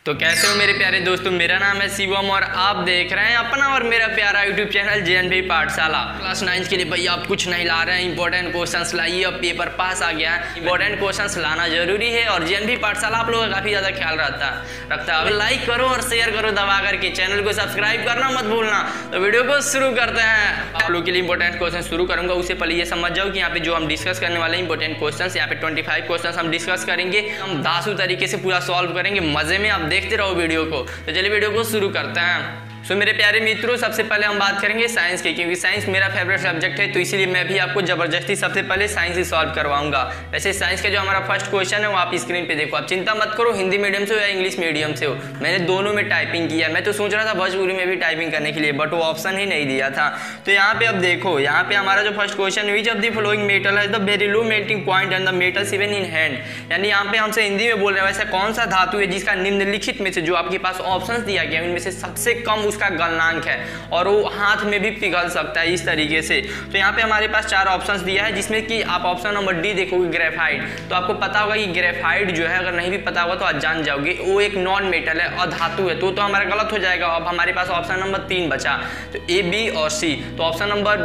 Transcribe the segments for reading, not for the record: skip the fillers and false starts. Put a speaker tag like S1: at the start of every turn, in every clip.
S1: तो कैसे हो मेरे प्यारे दोस्तों, मेरा नाम है शिवम और आप देख रहे हैं अपना और मेरा प्यारा यूट्यूब चैनल जेएनवी पाठशाला। क्लास 9 के लिए भैया आप कुछ नहीं ला रहे हैं, इंपॉर्टेंट क्वेश्चंस लाइए। अब पेपर पास आ गया है, इंपॉर्टेंट क्वेश्चंस लाना जरूरी है और जेएनवी पाठशाला आप लोगों का काफी ज्यादा ख्याल रखता है। अब लाइक करो और शेयर करो दबा करके, चैनल को सब्सक्राइब करना मत भूलना। तो वीडियो को शुरू करते हैं। आप लोग के लिए इंपॉर्टेंट क्वेश्चन शुरू करूंगा, उससे पहले ये समझ जाओ कि यहाँ पे जो हम डिस्कस करने वाले इंपॉर्टेंट क्वेश्चन, यहाँ पे 25 क्वेश्चन हम डिस्कस करेंगे। हम दासू तरीके से पूरा सॉल्व करेंगे, मजे में आप देखते रहो वीडियो को। तो चलिए वीडियो को शुरू करते हैं। सो मेरे प्यारे मित्रों, सबसे पहले हम बात करेंगे साइंस की, क्योंकि साइंस मेरा फेवरेट सब्जेक्ट है, तो इसीलिए मैं भी आपको जबरदस्ती सबसे पहले साइंस ही सॉल्व करवाऊंगा। वैसे साइंस का जो हमारा फर्स्ट क्वेश्चन है वो आप स्क्रीन पे देखो। आप चिंता मत करो हिंदी मीडियम से हो या इंग्लिश मीडियम से हो, मैंने दोनों में टाइपिंग किया। मैं तो सोच रहा था भोजपुरी में भी टाइपिंग करने के लिए, बट वो ऑप्शन ही नहीं दिया था। तो यहाँ पे अब देखो, यहाँ पे हमारा जो first question, which of the following metal है the very low melting point and the metals even in hand. यानी यहाँ पे हमसे हिंदी में बोल रहे हैं वैसे कौन सा धातु है जिसका निम्नलिखित में से, जो आपके पास ऑप्शंस दिया गया उनमें से सबसे कम उसका गलनांक है और वो हाथ में भी पिघल सकता है इस तरीके से। तो यहाँ पे हमारे पास 4 ऑप्शंस दिया है, जिसमें कि आप ऑप्शन नंबर डी देखोगे ग्रेफाइट। तो आपको पता होगा कि ग्रेफाइट जो है, अगर नहीं भी पता होगा तो आज जान जाओगे, वो एक नॉन मेटल है और धातु है, तो हमारा गलत हो जाएगा। अब हमारे पास ऑप्शन नंबर 3 बचा, तो ए, बी और सी। तो ऑप्शन नंबर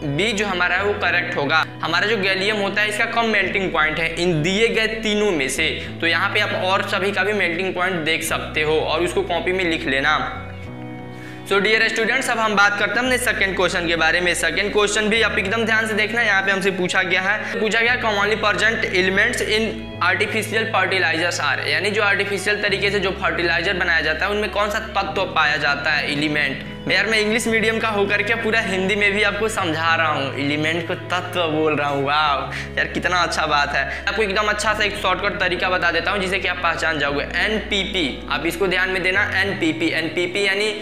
S1: बी जो हमारा है वो करेक्ट होगा। हमारा जो गैलियम होता है इसका कम मेल्टिंग पॉइंट है इन दिए गए तीनों में से। तो यहाँ पे आप और सभी का भी मेल्टिंग पॉइंट देख सकते हो और उसको कॉपी में लिख लेना। सो डियर स्टूडेंट्स, अब हम बात करते हैं अपने सेकंड क्वेश्चन के बारे में। सेकंड क्वेश्चन भी आप एकदम ध्यान से देखना। यहाँ पे हमसे पूछा गया commonly present elements in artificial fertilisers are. यानी जो आर्टिफिशियल तरीके से जो फर्टिलाइजर बनाया जाता है उनमें कौन सा तत्व पाया जाता है, एलिमेंट। यार मैं इंग्लिश मीडियम का होकर के पूरा हिंदी में भी आपको समझा रहा हूँ, एलिमेंट को तत्व बोल रहा हूँ। वाह यार कितना अच्छा बात है। आपको एकदम अच्छा सा एक शॉर्टकट तरीका बता देता हूँ जिसे कि आप पहचान जाओगे। एनपीपी, आप इसको ध्यान में देना। एनपीपी यानी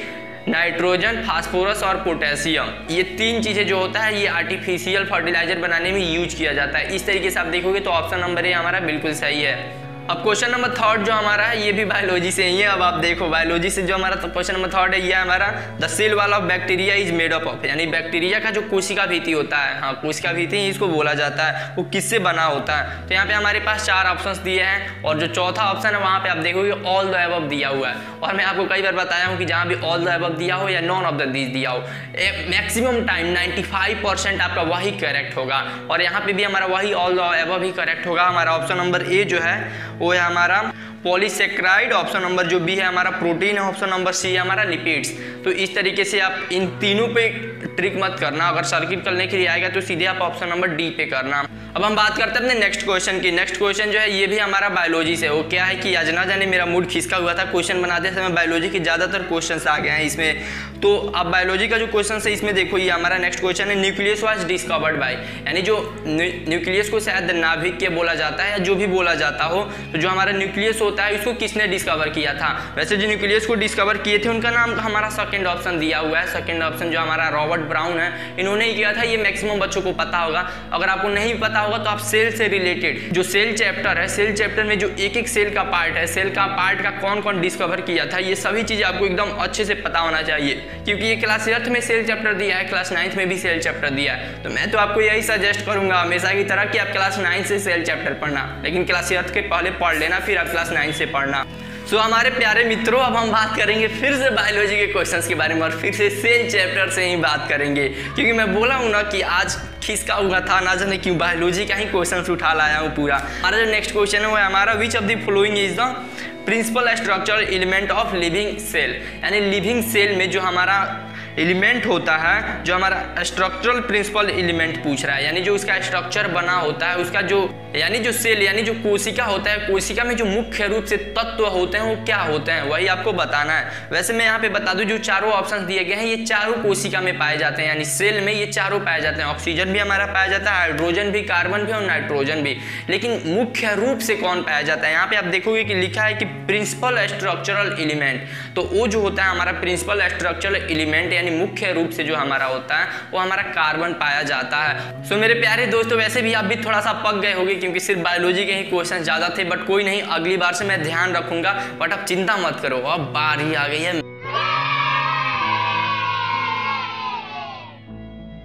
S1: नाइट्रोजन, फास्फोरस और पोटेशियम। ये 3 चीजें जो होता है ये आर्टिफिशियल फर्टिलाइजर बनाने में यूज किया जाता है। इस तरीके से आप देखोगे तो ऑप्शन नंबर ए हमारा बिल्कुल सही है। अब क्वेश्चन नंबर 3 जो हमारा है ये भी बायोलॉजी से ही है। अब आप देखो बायोलॉजी से जो हमारा क्वेश्चन नंबर 3 है ये हमारा the cell wall of bacteria is made up of. यानी बैक्टीरिया का जो कोशिका भित्ति होता है, हाँ कोशिका भित्ति इसको बोला जाता है, वो किससे बना होता है। तो यहाँ पे हमारे पास 4 ऑप्शंस दिए हैं और जो चौथा ऑप्शन है वहाँ पे आप देखोगे ऑल द अबव दिया हुआ है। और मैं आपको कई बार बताया हूँ कि जहाँ भी ऑल द अबव दिया हो या नॉन ऑफ द दिस दिया हो, मैक्सिमम टाइम 95% आपका वही करेक्ट होगा। और यहाँ पे भी हमारा वही all the above he correct होगा। हमारा ऑप्शन नंबर ए जो है वो है हमारा पॉलीसेक्राइड, ऑप्शन नंबर जो बी है हमारा प्रोटीन है, ऑप्शन नंबर सी है हमारा लिपिड्स। तो इस तरीके से आप इन तीनों पे ट्रिक मत करना, अगर सर्किट करने के लिए आएगा तो सीधे आप ऑप्शन नंबर डी पे करना। अब हम बात करते हैं अपने नेक्स्ट क्वेश्चन की। नेक्स्ट क्वेश्चन जो है ये भी हमारा बायोलॉजी से। वो क्या है कि आज ना जाने मेरा मूड खिसका हुआ था, क्वेश्चन बनाते समय बायोलॉजी के ज्यादातर क्वेश्चन आ गए हैं इसमें। तो अब बायोलॉजी का जो क्वेश्चन है इसमें देखो, ये हमारा नेक्स्ट क्वेश्चन है न्यूक्लियस वाज डिस्कवर्ड बाय। यानी जो न्यूक्लियस को शायद नाभिक बोला जाता है या जो भी बोला जाता हो, तो जो हमारा न्यूक्लियस होता है इसको किसने डिस्कवर किया था। वैसे जो न्यूक्लियस को डिस्कवर किए थे उनका नाम हमारा सेकंड ऑप्शन दिया हुआ है। सेकंड ऑप्शन जो हमारा रॉबर्ट ब्राउन है, इन्होंने ही किया था। ये मैक्सिमम बच्चों को पता होगा। अगर आपको नहीं पता होगा तो आप सेल से रिलेटेड जो सेल चैप्टर है, सेल चैप्टर में जो एक सेल का पार्ट है, सेल का पार्ट का कौन कौन डिस्कवर किया था, ये सभी चीजें आपको एकदम अच्छे से पता होना चाहिए। क्योंकि ये क्लास 8 में सेल चैप्टर दिया है, क्लास 9 में भी सेल चैप्टर दिया है। तो मैं तो आपको यही सजेस्ट करूंगा हमेशा की तरह कि आप क्लास 9 से सेल चैप्टर पढ़ना, लेकिन क्लास 8 के पहले पढ़ लेना, फिर आप क्लास 9 से पढ़ना। सो हमारे प्यारे मित्रों, अब हम बात करेंगे फिर से बायोलॉजी के क्वेश्चंस के बारे में और फिर से सेल चैप्टर से ही बात करेंगे। क्योंकि मैं बोला हूँ ना कि आज खिसका हुआ था, ना जाने क्यों बायोलॉजी का ही क्वेश्चंस उठा लाया हूँ पूरा। हमारा जो नेक्स्ट क्वेश्चन है वो है हमारा which of the following is the principal structural element of living cell. यानी लिविंग सेल में जो हमारा एलिमेंट होता है, जो हमारा स्ट्रक्चरल प्रिंसिपल एलिमेंट पूछ रहा है, यानी जो उसका स्ट्रक्चर बना होता है, उसका जो यानी जो सेल यानी जो कोशिका होता है, कोशिका में जो मुख्य रूप से तत्व होते हैं वो क्या होते हैं, वही आपको बताना है। वैसे मैं यहाँ पे बता दूं जो चारों ऑप्शंस दिए गए हैं ये चारों कोशिका में पाए जाते हैं, यानी सेल में ये चारों पाए जाते हैं। ऑक्सीजन भी हमारा पाया जाता है, हाइड्रोजन भी, कार्बन भी और नाइट्रोजन भी। लेकिन मुख्य रूप से कौन पाया जाता है, यहाँ पे आप देखोगे कि लिखा है कि प्रिंसिपल स्ट्रक्चरल एलिमेंट। तो वो जो होता है हमारा प्रिंसिपल स्ट्रक्चरल एलिमेंट यानी मुख्य रूप से जो हमारा होता है वो हमारा कार्बन पाया जाता है। सो मेरे प्यारे दोस्तों, वैसे भी आप भी थोड़ा सा पक गए होंगे क्योंकि सिर्फ बायोलॉजी के ही क्वेश्चन ज्यादा थे, बट कोई नहीं, अगली बार से मैं ध्यान रखूंगा। बट आप चिंता मत करो, अब बारी आ गई है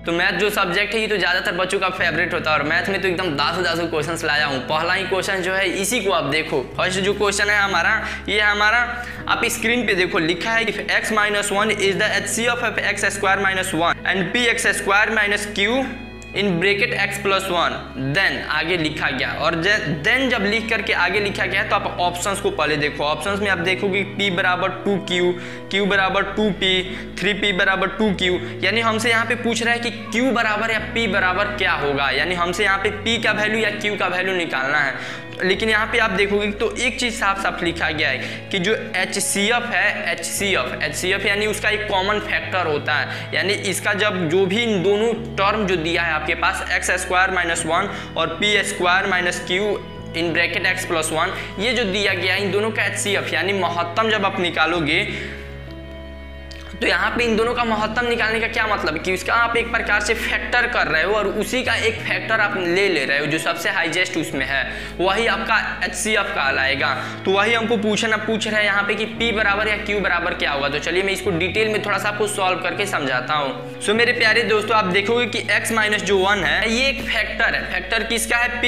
S1: तो मैथ जो सब्जेक्ट है ये तो ज़्यादातर बच्चों का फेवरेट होता है और मैथ में तो एकदम दासों क्वेश्चंस लाया हूँ। पहला ही क्वेश्चन जो है इसी को आप देखो। फर्स्ट जो क्वेश्चन है हमारा ये हमारा, आप स्क्रीन पे देखो लिखा है if x - 1 is the HCF of x² - 1 and px² - q in bracket x+1 then आगे लिखा गया। और देन जब लिख करके आगे लिखा गया तो आप ऑप्शंस को पहले देखो। ऑप्शंस में आप देखोगे p बराबर 2q, q बराबर 2p, 3p बराबर 2q। यानी हमसे यहाँ पे पूछ रहा है कि q बराबर या p बराबर क्या होगा, यानी हमसे यहाँ पे p का वैल्यू या q का वैल्यू निकालना है। लेकिन यहाँ पे आप देखोगे तो एक चीज़ साफ साफ लिखा गया है कि जो HCF है, HCF यानी उसका एक कॉमन फैक्टर होता है। यानी इसका जब जो भी इन दोनों टर्म जो दिया है आपके पास x² - 1 और p² - q in bracket x+1, ये जो दिया गया है इन दोनों का HCF यानी महत्तम जब आप निकालोगे तो यहाँ पे इन दोनों का महत्तम निकालने का क्या मतलब है कि उसका आप एक प्रकार से फैक्टर कर रहे हो और उसी का एक फैक्टर आप ले रहे हो जो सबसे हाईएस्ट उसमें है, वही आपका HCF कहलाएगा। तो वही हमको पूछ रहे हैं यहाँ पे कि P बराबर या Q बराबर क्या होगा। तो चलिए मैं इसको डिटेल में थोड़ा सा आपको सॉल्व करके समझाता हूँ। सो मेरे प्यारे दोस्तों आप देखोगे कि x - जो 1 है ये एक फैक्टर है। फैक्टर किसका है?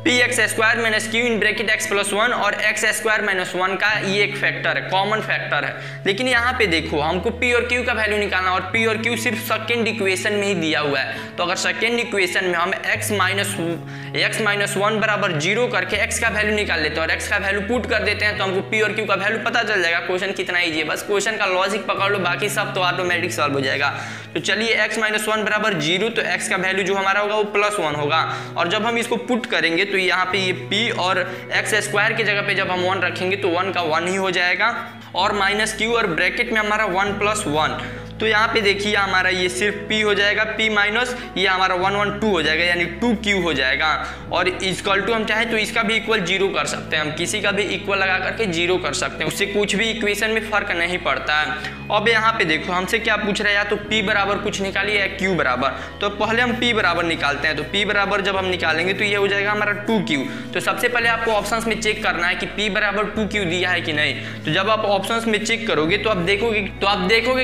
S1: px² - q in bracket x+1 और x² - 1 का ये एक फैक्टर है, कॉमन फैक्टर है। लेकिन यहाँ पे देखो हमको p और q का वैल्यू निकालना और p और q सिर्फ सेकेंड इक्वेशन में ही दिया हुआ है। तो अगर सेकेंड इक्वेशन में हम x - 1 बराबर 0 करके x का वैल्यू निकाल लेते हैं और x का वैल्यू पुट कर देते हैं तो हमको p और q का वैल्यू पता चल जाएगा। क्वेश्चन कितना ईजी है, बस क्वेश्चन का लॉजिक पकड़ लो, बाकी सब तो ऑटोमेटिक सॉल्व हो जाएगा। तो चलिए x - 1 बराबर 0 तो x का वैल्यू जो हमारा होगा वो +1 होगा और जब हम इसको पुट करेंगे तो यहाँ पे ये p और x² की जगह पे जब हम 1 रखेंगे तो 1 का 1 ही हो जाएगा और -q और ब्रैकेट में हमारा 1 + 1। तो यहाँ पे देखिए हमारा ये सिर्फ p हो जाएगा, p माइनस ये हमारा 1 1 2 हो जाएगा यानी 2q हो जाएगा। और इक्वल टू हम चाहे तो इसका भी इक्वल 0 कर सकते हैं, हम किसी का भी इक्वल लगा करके 0 कर सकते हैं, उससे कुछ भी इक्वेशन में फर्क नहीं पड़ता है। अब यहाँ पे देखो हमसे क्या पूछ रहा है, या तो p बराबर कुछ निकालिए या q बराबर। तो पहले हम p बराबर निकालते हैं। तो p बराबर जब हम निकालेंगे तो ये हो जाएगा हमारा 2q। तो सबसे पहले आपको ऑप्शंस में चेक करना है कि p बराबर 2q दिया है कि नहीं। तो जब आप ऑप्शंस में चेक करोगे तो आप देखोगे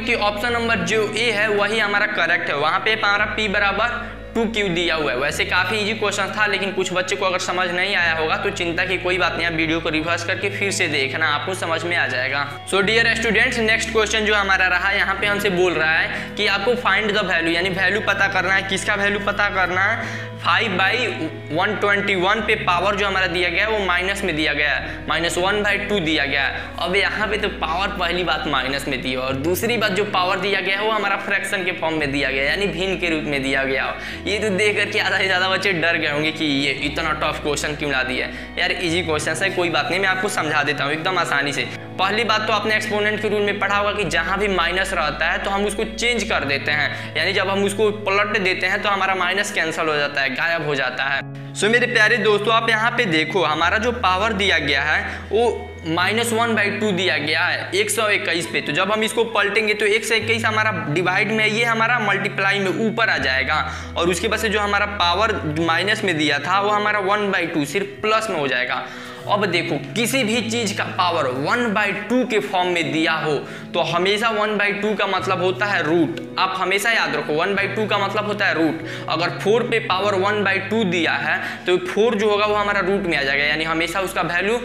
S1: कि ऑप्शन नंबर जो ए है वही हमारा करेक्ट है। वहां पे हमारा p बराबर 2q दिया हुआ है। वैसे काफी इजी क्वेश्चन था, लेकिन कुछ बच्चे को अगर समझ नहीं आया होगा तो चिंता की कोई बात नहीं, आप वीडियो को रिवर्स करके फिर से देखना, आपको समझ में आ जाएगा। So dear students, next question जो हमारा रहा, यहाँ पे हमसे बोल रहा है कि आपको फाइंड द वैल्यू, यानी वैल्यू पता करना है। किसका वैल्यू पता करना है? 5/121 पे पावर जो हमारा दिया गया है वो माइनस में दिया गया है, -1/2 दिया गया है। अब यहाँ पे तो पावर पहली बात माइनस में दी और दूसरी बात जो पावर दिया गया है वो हमारा फ्रैक्शन के फॉर्म में दिया गया है, यानी भिन्न के रूप में दिया गया। ये तो देख करके आधा से ज़्यादा बच्चे डर गए होंगे कि ये इतना टफ क्वेश्चन क्यों ला दिया है। यार इजी क्वेश्चन है, कोई बात नहीं, मैं आपको समझा देता हूँ एकदम आसानी से। पहली बात तो आपने एक्सपोनेंट के रूल में पढ़ा होगा कि जहाँ भी माइनस रहता है तो हम उसको चेंज कर देते हैं, यानी जब हम उसको पलट देते हैं तो हमारा माइनस कैंसिल हो जाता है, गायब हो जाता है। सो मेरे प्यारे दोस्तों आप यहाँ पे देखो हमारा जो पावर दिया गया है वो -1/2 दिया गया है 121 पे। तो जब हम इसको पलटेंगे तो 121 हमारा डिवाइड में, ये हमारा मल्टीप्लाई में ऊपर आ जाएगा और उसके बाद से जो हमारा पावर माइनस में दिया था वो हमारा 1/2 सिर्फ प्लस में हो जाएगा। अब देखो किसी भी चीज का पावर 1/2 के फॉर्म में दिया हो तो हमेशा 1/2 का मतलब होता है रूट। आप हमेशा याद रखो 1/2 का मतलब होता है रूट। अगर 4 पे पावर 1/2 दिया है तो 4 जो होगा वो हमारा रूट में आ जाएगा, यानी हमेशा उसका वैल्यू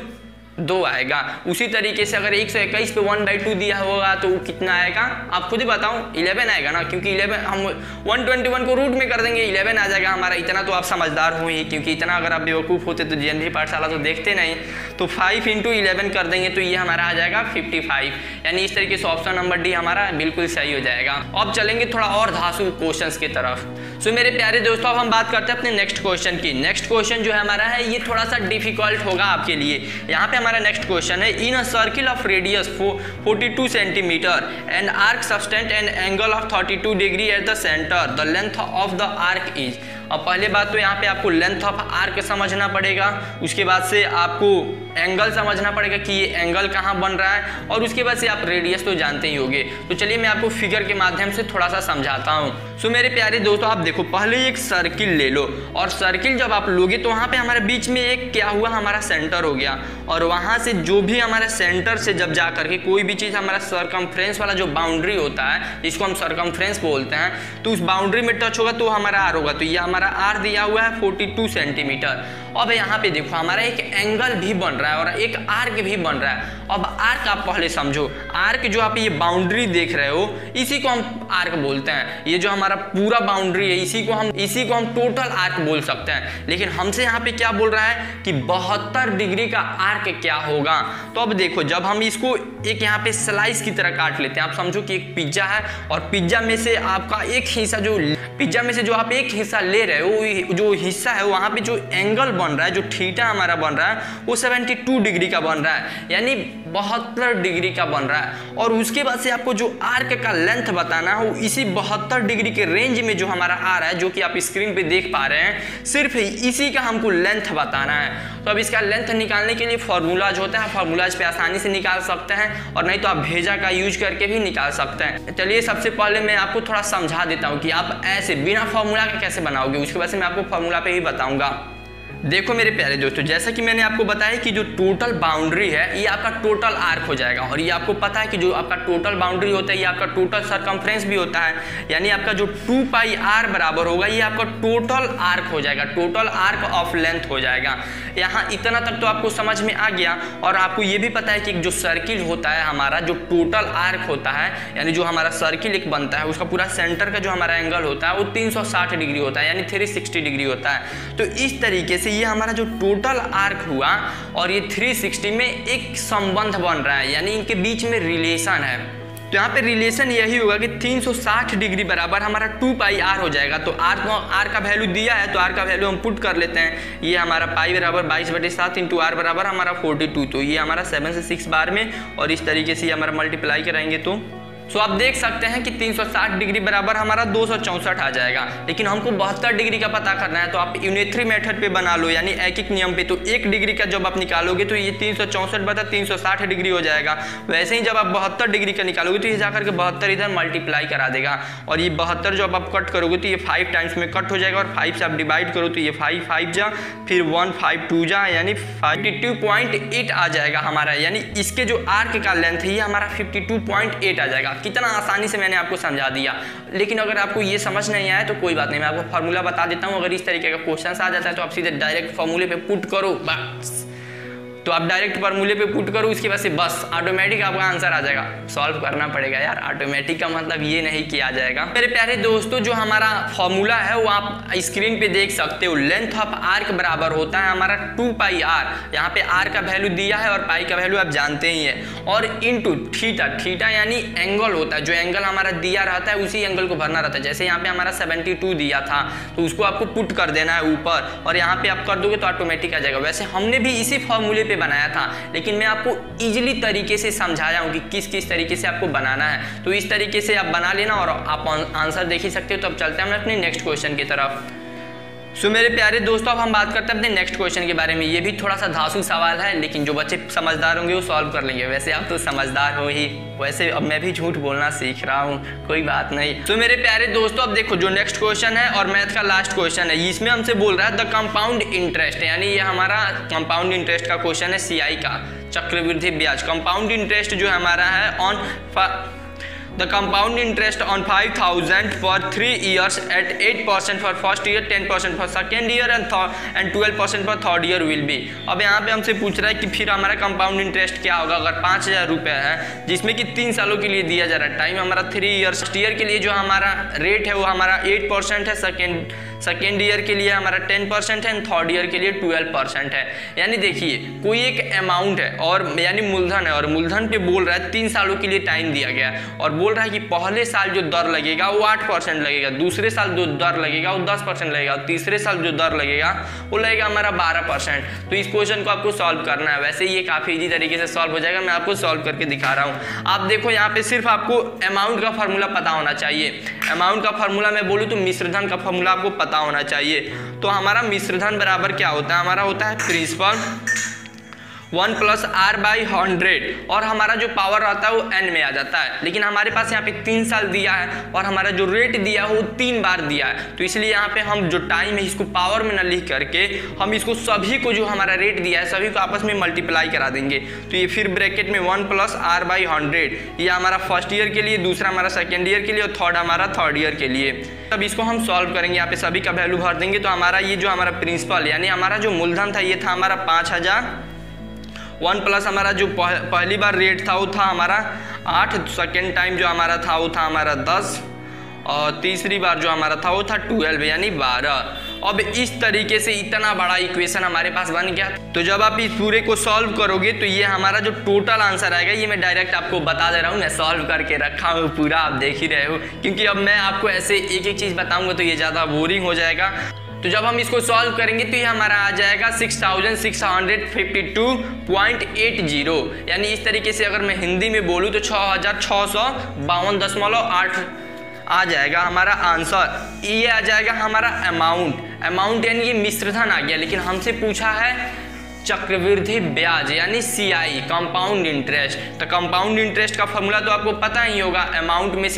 S1: 2 आएगा। उसी तरीके से अगर 121 पे 1/2 दिया होगा तो वो कितना आएगा आप खुद ही बताओ, 11 आएगा ना, क्योंकि 11 हम 121 को रूट में कर देंगे 11 आ जाएगा हमारा। इतना तो आप समझदार हो ही, क्योंकि इतना अगर आप बेवकूफ़ होते तो जेएनवी पाठशाला तो देखते नहीं। तो 5 × 11 कर देंगे तो ये हमारा आ जाएगा 55, यानी इस तरीके से ऑप्शन नंबर डी हमारा बिल्कुल सही हो जाएगा। अब चलेंगे थोड़ा और धांसू क्वेश्चन की तरफ। सो मेरे प्यारे दोस्तों अब हम बात करते हैं अपने नेक्स्ट क्वेश्चन की। नेक्स्ट क्वेश्चन जो है हमारा है ये थोड़ा सा डिफिकल्ट होगा आपके लिए। यहाँ पे हमारा नेक्स्ट क्वेश्चन है, in a circle of radius 42 centimetre and arc subtend and angle of 32 degree at the centre, the length of the arc is. अब पहले बात तो यहाँ पे आपको लेंथ ऑफ आर्क समझना पड़ेगा, उसके बाद से आपको एंगल समझना पड़ेगा कि ये एंगल कहाँ बन रहा है, और उसके बाद से आप रेडियस तो जानते ही होंगे। तो चलिए मैं आपको फिगर के माध्यम से थोड़ा सा समझाता हूँ। सो मेरे प्यारे दोस्तों आप देखो पहले एक सर्किल ले लो, और सर्किल जब आप लोगे तो वहाँ पे हमारे बीच में एक क्या हुआ, हमारा सेंटर हो गया, और वहाँ से जो भी हमारे सेंटर से जब जा करके कोई भी चीज़ हमारा सर्कमफ्रेंस वाला जो बाउंड्री होता है जिसको हम सर्कमफ्रेंस बोलते हैं, तो उस बाउंड्री में टच होगा तो हमारा आर होगा। तो ये हमारा आर दिया हुआ है 42 सेंटीमीटर। अब यहाँ पे देखो हमारा एक एंगल भी बन रहा है और एक आर्क भी बन रहा है। अब आर्क आप पहले समझो, आर्क जो आप ये बाउंड्री देख रहे हो इसी को हम आर्क बोलते हैं। ये जो हमारा पूरा बाउंड्री है इसी को हम टोटल आर्क बोल सकते हैं। लेकिन हमसे यहाँ पे क्या बोल रहा है कि 72 डिग्री का आर्क क्या होगा। तो अब देखो जब हम इसको एक यहाँ पे स्लाइस की तरह काट लेते हैं, आप समझो कि एक पिज्जा है और पिज्जा में से आपका एक हिस्सा जो आप एक हिस्सा ले रहे हो, जो हिस्सा है वहाँ पे जो एंगल बन रहा है, जो थीटा हमारा बन रहा है वो 72 डिग्री का बन रहा है, यानी 72 डिग्री का बन रहा है। और उसके बाद से आपको जो आर्क का लेंथ बताना है वो इसी 72 डिग्री के रेंज में जो हमारा आ रहा है, जो कि आप स्क्रीन पे देख पा रहे हैं, सिर्फ इसी का हमको लेंथ बताना है। तो अब इसका लेंथ निकालने के लिए फॉर्मूलाज होता है, फॉर्मूलाज पे आसानी से निकाल सकते हैं और नहीं तो आप भेजा का यूज करके भी निकाल सकते हैं। चलिए सबसे पहले मैं आपको थोड़ा समझा देता हूँ कि आप ऐसे बिना फॉर्मूला के कैसे बनाओगे, उसके बाद से मैं आपको फॉर्मूला पे ही बताऊंगा। देखो मेरे प्यारे दोस्तों, जैसा कि मैंने आपको बताया कि जो टोटल बाउंड्री है ये आपका टोटल आर्क हो जाएगा। और ये आपको पता है कि जो आपका टोटल बाउंड्री होता है ये आपका टोटल सरकमफ्रेंस भी होता है, यानी आपका जो 2 पाई आर बराबर होगा ये आपका टोटल आर्क हो जाएगा, टोटल आर्क ऑफ लेंथ हो जाएगा। यहाँ इतना तक तो आपको समझ में आ गया। और आपको ये भी पता है कि जो सर्किल होता है हमारा, जो टोटल आर्क होता है, यानी जो हमारा सर्किल एक बनता है उसका पूरा सेंटर का जो हमारा एंगल होता है वो 360 डिग्री होता है, यानी 360 डिग्री होता है। तो इस तरीके से ये हमारा जो टोटल आर्क हुआ और ये 360 में एक संबंध बन रहा है, यानी इनके बीच में रिलेशन है। तो यहाँ पे रिलेशन यही होगा कि 360 डिग्री बराबर हमारा 2 पाई आर हो जाएगा। तो आर का वैल्यू दिया है तो आर का वैल्यू हम पुट कर लेते हैं। ये हमारा पाई बराबर 22/7 इंटू आर बराबर हमारा 42। तो ये हमारा 7 से 6 बार में और इस तरीके से हमारा मल्टीप्लाई कराएंगे तो आप देख सकते हैं कि 360 डिग्री बराबर हमारा 264 आ जाएगा। लेकिन हमको 72 डिग्री का पता करना है तो आप यूनिटरी मेथड पे बना लो, यानी एक नियम पे। तो 1 डिग्री का जब आप निकालोगे तो ये 364/360 डिग्री हो जाएगा। वैसे ही जब आप 72 डिग्री का निकालोगे तो ये जाकर के 72 इधर मल्टीप्लाई करा देगा। और ये 72 जब आप कट करोगे तो ये 5 टाइम्स में कट हो जाएगा और 5 से आप डिवाइड करो तो ये 5 जा, फिर 1 5 2 जा, यानी 52.8 आ जाएगा हमारा। यानी इसके जो आर्क का लेंथ है ये हमारा 52.8 आ जाएगा। कितना आसानी से मैंने आपको समझा दिया। लेकिन अगर आपको ये समझ नहीं आया तो कोई बात नहीं, मैं आपको फार्मूला बता देता हूँ। अगर इस तरीके का क्वेश्चन आ जाता है तो आप सीधे डायरेक्ट फार्मूले पे पुट करो, बस। तो आप डायरेक्ट फार्मूले पे पुट करो, उसके बाद से बस ऑटोमेटिक आपका आंसर आ जाएगा। सॉल्व करना पड़ेगा यार, ऑटोमेटिक का मतलब ये नहीं किया जाएगा। मेरे प्यारे दोस्तों, जो हमारा फॉर्मूला है वो आप स्क्रीन पे देख सकते हो। लेंथ ऑफ आर्क बराबर होता है हमारा 2 पाई आर। यहाँ पे आर का वैल्यू दिया है और पाई का वैल्यू आप जानते ही है, और इनटू थीटा। थीटा यानी एंगल होता है, जो एंगल हमारा दिया रहता है उसी एंगल को भरना रहता है। जैसे यहाँ पे हमारा 72 दिया था तो उसको आपको पुट कर देना है ऊपर, और यहाँ पे आप कर दोगे तो ऑटोमेटिक आ जाएगा। वैसे हमने भी इसी फॉर्मूले पे बनाया था, लेकिन मैं आपको इजीली तरीके से समझाया हूं कि किस किस तरीके से आपको बनाना है। तो इस तरीके से आप बना लेना और आप आंसर देख ही सकते हो। तो अब चलते हैं अपने नेक्स्ट क्वेश्चन की तरफ। सो मेरे प्यारे दोस्तों, अब हम बात करते हैं अपने नेक्स्ट क्वेश्चन के बारे में। ये भी थोड़ा सा धांसू सवाल है, लेकिन जो बच्चे समझदार होंगे वो सॉल्व कर लेंगे। वैसे आप तो समझदार हो ही, वैसे अब मैं भी झूठ बोलना सीख रहा हूँ, कोई बात नहीं। तो मेरे प्यारे दोस्तों, अब देखो जो नेक्स्ट क्वेश्चन है और मैथ का लास्ट क्वेश्चन है, इसमें हमसे बोल रहा है द कंपाउंड इंटरेस्ट, यानी ये हमारा कंपाउंड इंटरेस्ट का क्वेश्चन है, CI का, चक्रवृद्धि ब्याज। कंपाउंड इंटरेस्ट जो हमारा है on The compound interest on 5,000 for 3 years at 8% for first year, 10% for second year and 12% for third year will be। अब यहाँ पे हमसे पूछ रहा है कि फिर हमारा कंपाउंड इंटरेस्ट क्या होगा अगर 5,000 रुपये है, जिसमें कि 3 सालों के लिए दिया जा रहा है। टाइम हमारा 3 ईयर्स। फर्स्ट ईयर के लिए जो हमारा रेट है वो हमारा 8% है, सेकेंड ईयर के लिए हमारा 10% है, एंड थर्ड ईयर के लिए 12% है। यानी देखिए कोई एक अमाउंट है और यानी मूलधन है, और मूलधन पे बोल रहा है 3 सालों के लिए टाइम दिया गया है, और बोल रहा है कि पहले साल जो दर लगेगा वो 8% लगेगा, दूसरे साल जो दर लगेगा वो 10% लगेगा, और तीसरे साल जो दर लगेगा वो लगेगा हमारा 12%। तो इस क्वेश्चन को आपको सॉल्व करना है। वैसे ये काफ़ी इजी तरीके से सॉल्व हो जाएगा, मैं आपको सॉल्व करके दिखा रहा हूँ। आप देखो यहाँ पे सिर्फ आपको अमाउंट का फॉर्मूला पता होना चाहिए। अमाउंट का फॉर्मूला मैं बोलूँ तो मिश्रधन का फॉर्मूला आपको पता होना चाहिए। तो हमारा मिश्रधन बराबर क्या होता है, हमारा होता है प्रिंसिपल 1 प्लस आर बाई 100 और हमारा जो पावर रहता है वो n में आ जाता है। लेकिन हमारे पास यहाँ पे 3 साल दिया है और हमारा जो रेट दिया है वो 3 बार दिया है, तो इसलिए यहाँ पे हम जो टाइम है इसको पावर में न लिख करके हम इसको सभी को जो हमारा रेट दिया है सभी को आपस में मल्टीप्लाई करा देंगे। तो ये फिर ब्रैकेट में 1 प्लस आर बाई 100, ये हमारा फर्स्ट ईयर के लिए, दूसरा हमारा सेकेंड ईयर के लिए और थर्ड हमारा थर्ड ईयर के लिए। तब इसको हम सॉल्व करेंगे, यहाँ पे सभी का वैल्यू भर देंगे। तो हमारा ये जो हमारा प्रिंसिपल यानी हमारा जो मूलधन था ये था हमारा 5000, 1 प्लस हमारा जो पहली बार रेट था वो था हमारा 8, सेकेंड टाइम जो हमारा था वो था हमारा 10 और तीसरी बार जो हमारा था वो था 12 यानी 12। अब इस तरीके से इतना बड़ा इक्वेशन हमारे पास बन गया। तो जब आप इस पूरे को सॉल्व करोगे तो ये हमारा जो टोटल आंसर आएगा, ये मैं डायरेक्ट आपको बता दे रहा हूँ, मैं सॉल्व करके रखा हूँ पूरा, आप देख ही रहे हो। क्योंकि अब मैं आपको ऐसे एक एक चीज़ बताऊँगा तो ये ज़्यादा बोरिंग हो जाएगा। तो जब हम इसको सॉल्व करेंगे तो ये हमारा आ जाएगा 6652.80, यानी इस तरीके से अगर मैं हिंदी में बोलूँ तो 6652.8 आ जाएगा हमारा आंसर। ये आ जाएगा हमारा अमाउंट यानी ये मिश्रधन आ गया। लेकिन हमसे पूछा है चक्रवृद्धि ब्याज यानी CI, कंपाउंड इंटरेस्ट। तो कंपाउंड इंटरेस्ट का फॉर्मूला तो आपको पता ही होगा, अमाउंट में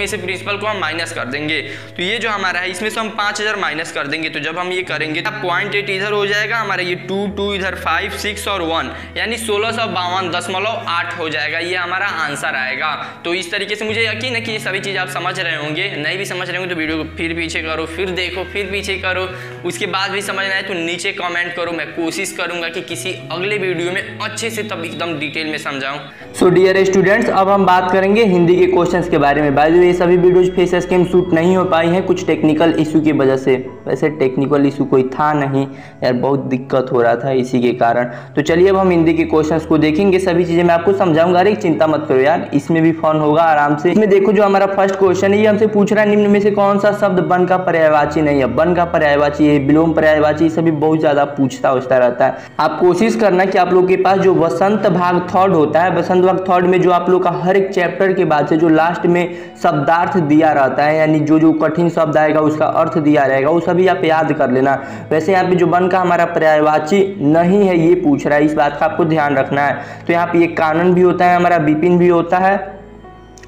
S1: से प्रिंसिपल को हम माइनस कर देंगे। तो ये जो हमारा है इसमें से हम 5000 माइनस कर देंगे। तो जब हम ये करेंगे तो 0.8 इधर हो जाएगा हमारा, ये 2 इधर 5 6 और 1 यानी 1652.8 हो जाएगा, ये हमारा आंसर आएगा। तो इस तरीके से मुझे यकीन है कि ये सभी चीज़ आप समझ रहे होंगे। नहीं भी समझ रहे होंगे तो वीडियो को फिर पीछे करो, फिर देखो, फिर पीछे करो, उसके बाद भी समझना है तो नीचे कमेंट करो। मैं कोशिश करूंगा कि किसी अगले वीडियो में अच्छे से तब एकदम डिटेल में समझाऊं।
S2: सो डियर स्टूडेंट्स, अब हम बात करेंगे हिंदी के क्वेश्चंस के बारे में। बाय द वे, ये सभी वीडियोज फेस स्कैन शूट नहीं हो पाई हैं कुछ टेक्निकल इशू की वजह से। वैसे टेक्निकल इशू कोई था नहीं यार, बहुत दिक्कत हो रहा था इसी के कारण। तो चलिए अब हम हिंदी के क्वेश्चंस को देखेंगे, सभी चीजें मैं आपको समझाऊंगा। अरे चिंता मत करो यार, इसमें भी फन होगा आराम से। इसमें देखो जो हमारा फर्स्ट क्वेश्चन है ये हमसे पूछ रहा है निम्न में से कौन सा शब्द वन का पर्यायवाची नहीं है। वन का पर्यायवाची है, विलोम पर्यायवाची, सभी बहुत ज्यादा पूछता रहता है। आप कोशिश करना कि आप लोग के पास जो वसंत भाग थर्ड होता है, वसंत भाग थर्ड में जो आप लोग का हर एक चैप्टर के बाद से जो लास्ट में शब्दार्थ दिया रहता है, यानी जो कठिन शब्द आएगा उसका अर्थ दिया रहेगा, वो सभी आप याद कर लेना। वैसे यहाँ पे जो वन का हमारा पर्यायवाची नहीं है ये पूछ रहा है, इस बात का आपको ध्यान रखना है। तो यहाँ पे ये कानन भी होता है, हमारा विपिन भी होता है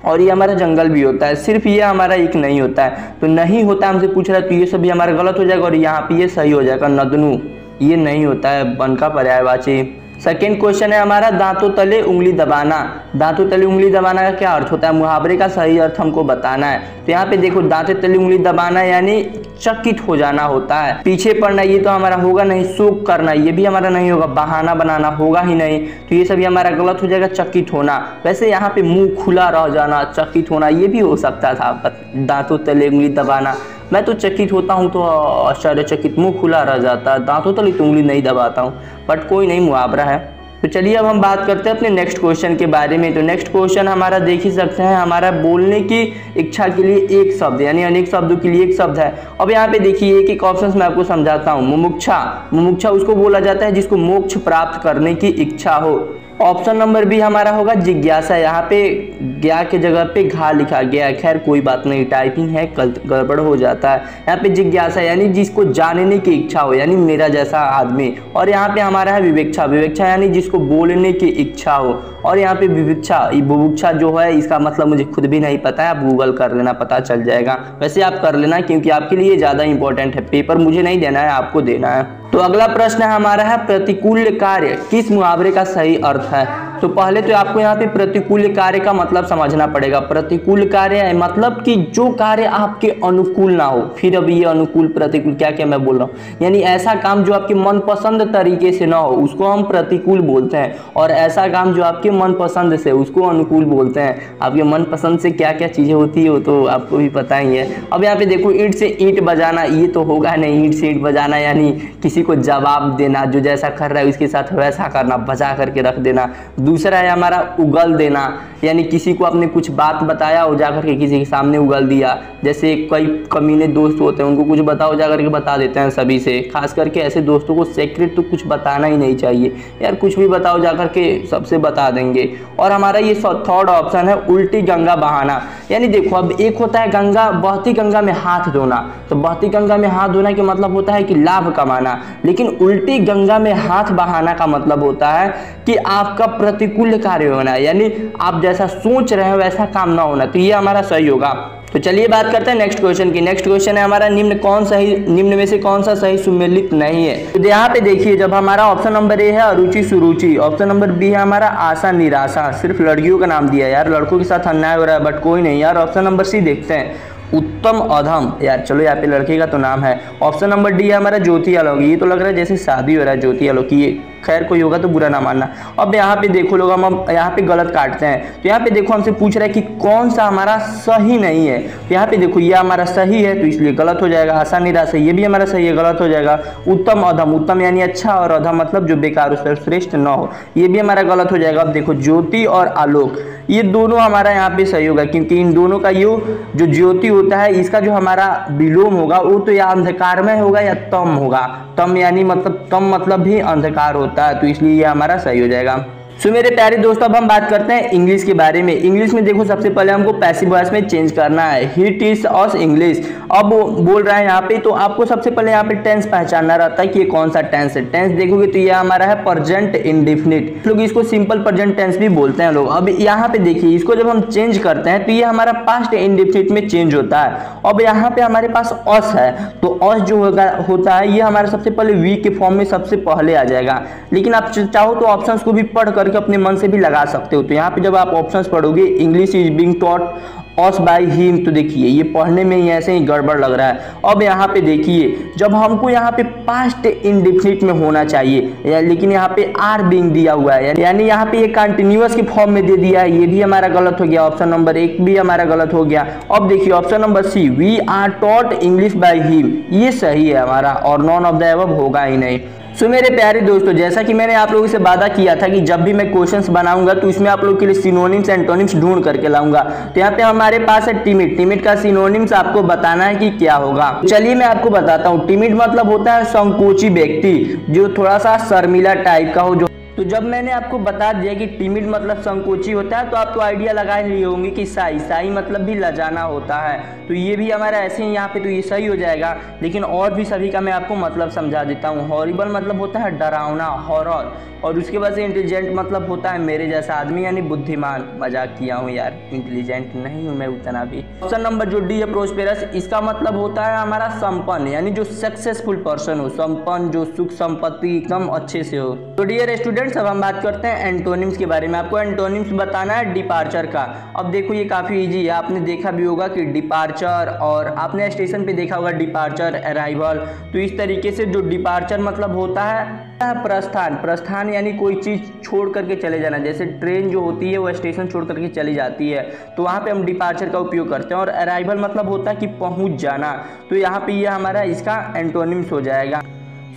S2: और ये हमारा जंगल भी होता है, सिर्फ ये हमारा एक नहीं होता है। तो नहीं होता है हमसे पूछ रहा है, तो ये सभी हमारा गलत हो जाएगा और यहाँ पे ये सही हो जाएगा। नदनू ये नहीं होता है वन का पर्यायवाची। सेकेंड क्वेश्चन है हमारा दांतों तले उंगली दबाना। दांतों तले उंगली दबाना का क्या अर्थ होता है, मुहावरे का सही अर्थ हमको बताना है। तो यहाँ पे देखो दांतों तले उंगली दबाना यानी चकित हो जाना होता है, पीछे पड़ना ये तो हमारा होगा नहीं, शोक करना ये भी हमारा नहीं होगा, बहाना बनाना होगा ही नहीं, तो ये सभी हमारा गलत हो जाएगा। चकित होना, वैसे यहाँ पे मुंह खुला रह जाना, चकित होना ये भी हो सकता था। दांतों तले उंगली दबाना, मैं तो चकित होता हूँ तो आश्चर्यचकित, मुंह खुला रह जाता है, दांतों तले तो उंगली नहीं दबाता हूँ, बट कोई नहीं, मुहावरा है। तो चलिए अब हम बात करते हैं अपने नेक्स्ट क्वेश्चन के बारे में। तो नेक्स्ट क्वेश्चन हमारा देख ही सकते हैं, हमारा बोलने की इच्छा के लिए एक शब्द यानी अनेक शब्दों के लिए एक शब्द है। अब यहाँ पे देखिए एक एक ऑप्शन मैं आपको समझाता हूँ। मुमुक्षा उसको बोला जाता है जिसको मोक्ष प्राप्त करने की इच्छा हो। ऑप्शन नंबर बी हमारा होगा जिज्ञासा, यहाँ पे ज्ञा के जगह पे घा लिखा गया है, खैर कोई बात नहीं, टाइपिंग है गड़बड़ हो जाता है। यहाँ पे जिज्ञासा यानी जिसको जानने की इच्छा हो, यानी मेरा जैसा आदमी। और यहाँ पे हमारा है विवेक्षा यानी जिसको बोलने की इच्छा हो। और यहाँ पे बुभुक्षा जो है इसका मतलब मुझे खुद भी नहीं पता है, आप गूगल कर लेना, पता चल जाएगा। वैसे आप कर लेना क्योंकि आपके लिए ज़्यादा इंपॉर्टेंट है, पेपर मुझे नहीं देना है, आपको देना है। तो अगला प्रश्न हमारा है प्रतिकूल कार्य किस मुहावरे का सही अर्थ है। तो पहले तो आपको यहाँ पे प्रतिकूल कार्य का मतलब समझना पड़ेगा। प्रतिकूल कार्य मतलब कि जो कार्य आपके अनुकूल ना हो। फिर अब ये अनुकूल प्रतिकूल क्या मैं बोल रहा हूँ, यानी ऐसा काम जो आपके मनपसंद तरीके से ना हो उसको हम प्रतिकूल बोलते हैं, और ऐसा काम जो आपके मनपसंद से उसको अनुकूल बोलते हैं। आपके मनपसंद से क्या क्या चीज़ें होती है वो तो आपको भी पता ही है। अब यहाँ पे देखो ईंट से ईंट बजाना, ये तो होगा नहीं। ईंट से ईंट बजाना यानी किसी को जवाब देना, जो जैसा कर रहा है उसके साथ वैसा करना, बजा करके रख देना। दूसरा है हमारा उगल देना, यानी किसी को आपने कुछ बात बताया और जाकर के किसी के सामने उगल दिया। जैसे कई कमीने दोस्त होते हैं, उनको कुछ बताओ जाकर के बता देते हैं सभी से। खास करके ऐसे दोस्तों को सीक्रेट तो कुछ बताना ही नहीं चाहिए यार, कुछ भी बताओ जाकर के सबसे बता देंगे। और हमारा ये थर्ड ऑप्शन है उल्टी गंगा बहाना। यानी देखो अब एक होता है गंगा, बहती गंगा में हाथ धोना, तो बहती गंगा में हाथ धोना का मतलब होता है कि लाभ कमाना, लेकिन उल्टी गंगा में हाथ बहाना का मतलब होता है कि आपका प्रतिकूल कार्य होना, यानी आप जैसा सोच रहे हैं वैसा काम ना होना। तो ये हमारा सही होगा। तो चलिए बात करते हैं नेक्स्ट क्वेश्चन की। नेक्स्ट क्वेश्चन है हमारा निम्न में से कौन सा सही सुमेलित नहीं है। तो यहाँ पे देखिए, जब हमारा ऑप्शन नंबर ए है अरुचि सुरुचि, ऑप्शन नंबर बी है हमारा आशा निराशा, सिर्फ लड़कियों का नाम दिया यार, लड़कों के साथ अन्याय हो रहा है, बट कोई नहीं यार। ऑप्शन नंबर सी देखते हैं, उत्तम अधम, यार चलो यहाँ पे लड़के का तो नाम है। ऑप्शन नंबर डी है हमारा ज्योति आलोक, ये तो लग रहा है जैसे शादी हो रहा है ज्योति आलोक की, खैर कोई होगा तो बुरा ना मानना। अब यहाँ पे देखो लोग, हम यहाँ पे गलत काटते हैं। तो यहाँ पे देखो हमसे पूछ रहा है कि कौन सा हमारा सही नहीं है। तो यहाँ पे देखो ये हमारा सही है तो इसलिए गलत हो जाएगा। आशा निराशा ये भी हमारा सही है, गलत हो जाएगा। उत्तम अधम, उत्तम यानी अच्छा और अधम मतलब जो बेकार हो, श्रेष्ठ न हो, ये भी हमारा गलत हो जाएगा। अब देखो ज्योति और आलोक ये दोनों हमारा यहाँ पे सही होगा, क्योंकि इन दोनों का जो ज्योति होता है इसका जो हमारा विलोम होगा वो तो या अंधकारमय होगा या तम होगा। तम यानी मतलब तम मतलब भी अंधकार होता है, तो इसलिए ये हमारा सही हो जाएगा। सो मेरे प्यारे दोस्तों, अब हम बात करते हैं इंग्लिश के बारे में। इंग्लिश में देखो सबसे पहले हमको पैसिव वॉइस में चेंज करना है, ही टीच अस इंग्लिश। अब वो बोल रहा है यहाँ पे, तो आपको सबसे पहले यहाँ पे टेंस पहचानना रहता है कि ये कौन सा टेंस है। टेंस देखोगे तो ये हमारा है प्रेजेंट इंडेफिनिट, लोग इसको सिंपल प्रेजेंट टेंस भी बोलते हैं लोग। अब यहाँ पे देखिए, इसको जब हम चेंज करते हैं तो ये हमारा पास्ट इंडेफिनिट में चेंज होता है। अब यहाँ पे हमारे पास अस है, तो अस जो होता है ये हमारा सबसे पहले वी के फॉर्म में सबसे पहले आ जाएगा। लेकिन आप चाहो तो ऑप्शंस को भी पढ़ करके अपने मन से भी लगा सकते हो। तो यहाँ पे जब आप ऑप्शंस पढ़ोगे, English is being taught us by him, तो देखिए ये पढ़ने में ही ऐसे ही गड़बड़ लग रहा है। अब यहाँ पे देखिए, जब हमको यहाँ पे पास्ट इंडेफिनिट में होना चाहिए, लेकिन यहाँ पे आर बीइंग दिया हुआ है, यानी यहाँ पे ये कंटिन्यूअस के फॉर्म में दे दिया है, ये भी हमारा गलत हो गया। ऑप्शन नंबर 1 भी हमारा गलत हो गया। अब देखिए option number c, we are taught English by him, ये सही है हमारा, और नॉन ऑफ द अबव होगा ही नहीं। सो मेरे प्यारे दोस्तों, जैसा कि मैंने आप लोगों से वादा किया था कि जब भी मैं क्वेश्चंस बनाऊंगा तो इसमें आप लोगों के लिए सिनोनिम्स एंटोनिम्स ढूंढ करके लाऊंगा। तो यहाँ पे हमारे पास है टिमिड। टिमिड का सिनोनिम्स आपको बताना है कि क्या होगा। चलिए मैं आपको बताता हूँ। टिमिड मतलब होता है संकोची व्यक्ति, जो थोड़ा सा शर्मिला टाइप का हो। तो जब मैंने आपको बता दिया कि टिमिड मतलब संकोची होता है, तो आप तो आइडिया लगा लिए होंगे कि साई मतलब भी लजाना होता है। तो ये भी हमारा ऐसे ही यहाँ पे, तो ये सही हो जाएगा। लेकिन और भी सभी का मैं आपको मतलब समझा देता हूँ। हॉरिबल मतलब होता है डरावना, हॉरर, और उसके बाद से इंटेलिजेंट मतलब होता है मेरे जैसा आदमी, यानी बुद्धिमान। मजाक किया हूँ यार, इंटेलिजेंट नहीं हूँ मैं उतना भी। ऑप्शन नंबर जो डी है प्रोस्पेरस, इसका मतलब होता है हमारा संपन्न, यानी जो सक्सेसफुल पर्सन हो, संपन्न, जो सुख संपत्ति एकदम अच्छे से हो। तो डियर स्टूडेंट्स, अब हम बात करते हैं एंटोनिम्स के बारे में। आपको एंटोनिम्स बताना है डिपार्चर का। अब देखो ये काफ़ी इजी है, आपने देखा भी होगा कि डिपार्चर, और आपने स्टेशन पे देखा होगा डिपार्चर, अराइवल। तो इस तरीके से जो डिपार्चर मतलब होता है प्रस्थान। प्रस्थान यानी कोई चीज़ छोड़ करके चले जाना, जैसे ट्रेन जो होती है वो स्टेशन छोड़ करके चली जाती है, तो वहाँ पे हम डिपार्चर का उपयोग करते हैं। और अराइवल मतलब होता है कि पहुँच जाना, तो यहाँ पे ये हमारा इसका एंटोनिम्स हो जाएगा।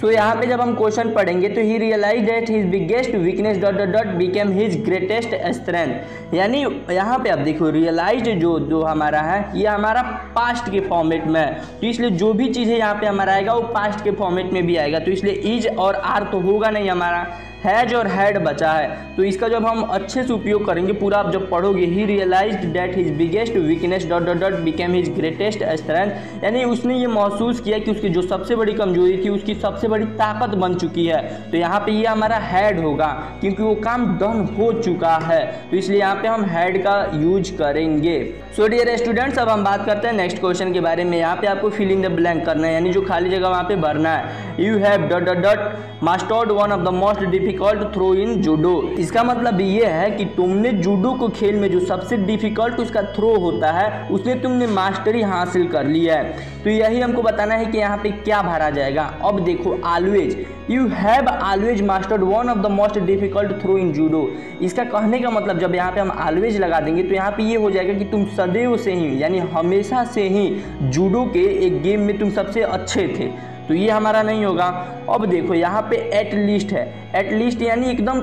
S2: सो यहाँ पे जब हम क्वेश्चन पढ़ेंगे तो he realise that his biggest weakness dot dot dot became his greatest strength. यानी यहाँ पे आप देखो रियलाइज जो हमारा है ये हमारा पास्ट के फॉर्मेट में है, तो इसलिए जो भी चीज़ें यहाँ पे हमारा आएगा वो पास्ट के फॉर्मेट में भी आएगा। तो इसलिए इज और आर तो होगा नहीं, हमारा हैज और हैड बचा है। तो इसका जब हम अच्छे से उपयोग करेंगे पूरा, आप जब पढ़ोगे, he realised that his biggest weakness dot dot dot became his greatest strength, यानी उसने ये महसूस किया कि उसकी जो सबसे बड़ी कमजोरी थी उसकी सबसे बड़ी ताकत बन चुकी है। तो यहाँ पे ये हमारा हैड होगा, क्योंकि वो काम डन हो चुका है, तो इसलिए यहाँ पे हम हैड का यूज करेंगे। सो डियर स्टूडेंट्स, अब हम बात करते हैं नेक्स्ट क्वेश्चन के बारे में। यहाँ पे आपको फिल इन द ब्लैंक करना है, यानी जो खाली जगह वहाँ पे भरना है। You have dot dot dot mastered one of the most difficult throw in judo. इसका मतलब ये है कि तुमने जूडो को खेल में जो सबसे डिफिकल्ट उसका थ्रो होता है उसने तुमने मास्टरी हासिल कर लिया है। तो यही हमको बताना है कि यहाँ पे क्या भरा जाएगा। अब देखो always, you have always mastered one of the most difficult throw in judo. इसका कहने का मतलब जब यहाँ पे हम ऑलवेज लगा देंगे तो यहाँ पे ये हो जाएगा कि तुम सदैव से ही, यानी हमेशा से ही जूडो के एक गेम में तुम सबसे अच्छे थे, तो ये हमारा नहीं होगा। अब देखो यहाँ पे एट लीस्ट है, एट लीस्ट यानी एकदम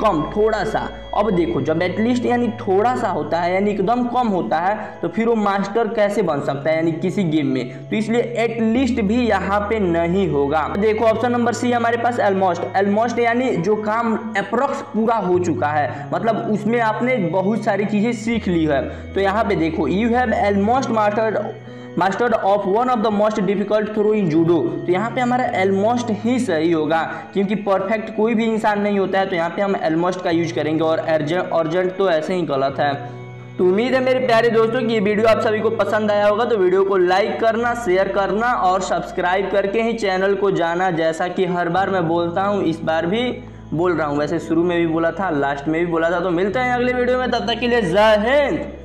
S2: कम, थोड़ा सा। अब देखो जब एटलीस्ट यानी थोड़ा सा होता है यानी एकदम कम होता है तो फिर वो मास्टर कैसे बन सकता है यानी किसी गेम में, तो इसलिए एटलीस्ट भी यहाँ पे नहीं होगा। देखो ऑप्शन नंबर सी हमारे पास ऑलमोस्ट। ऑलमोस्ट यानी जो काम अप्रोक्स पूरा हो चुका है, मतलब उसमें आपने बहुत सारी चीजें सीख ली है। तो यहाँ पे देखो you have almost mastered of one of the most difficult throw in judo. तो यहाँ पे हमारा ऑलमोस्ट ही सही होगा, क्योंकि परफेक्ट कोई भी इंसान नहीं होता है, तो यहाँ पे हम ऑलमोस्ट का यूज करेंगे। और अर्जेंट तो ऐसे ही गलत है। तो उम्मीद है मेरे प्यारे दोस्तों कि ये वीडियो आप सभी को पसंद आया होगा। तो वीडियो को लाइक करना, शेयर करना और सब्सक्राइब करके ही चैनल को जाना। जैसा कि हर बार मैं बोलता हूँ, इस बार भी बोल रहा हूँ, वैसे शुरू में भी बोला था, लास्ट में भी बोला था। तो मिलते हैं अगले वीडियो में, तब तक के लिए जय हिंद।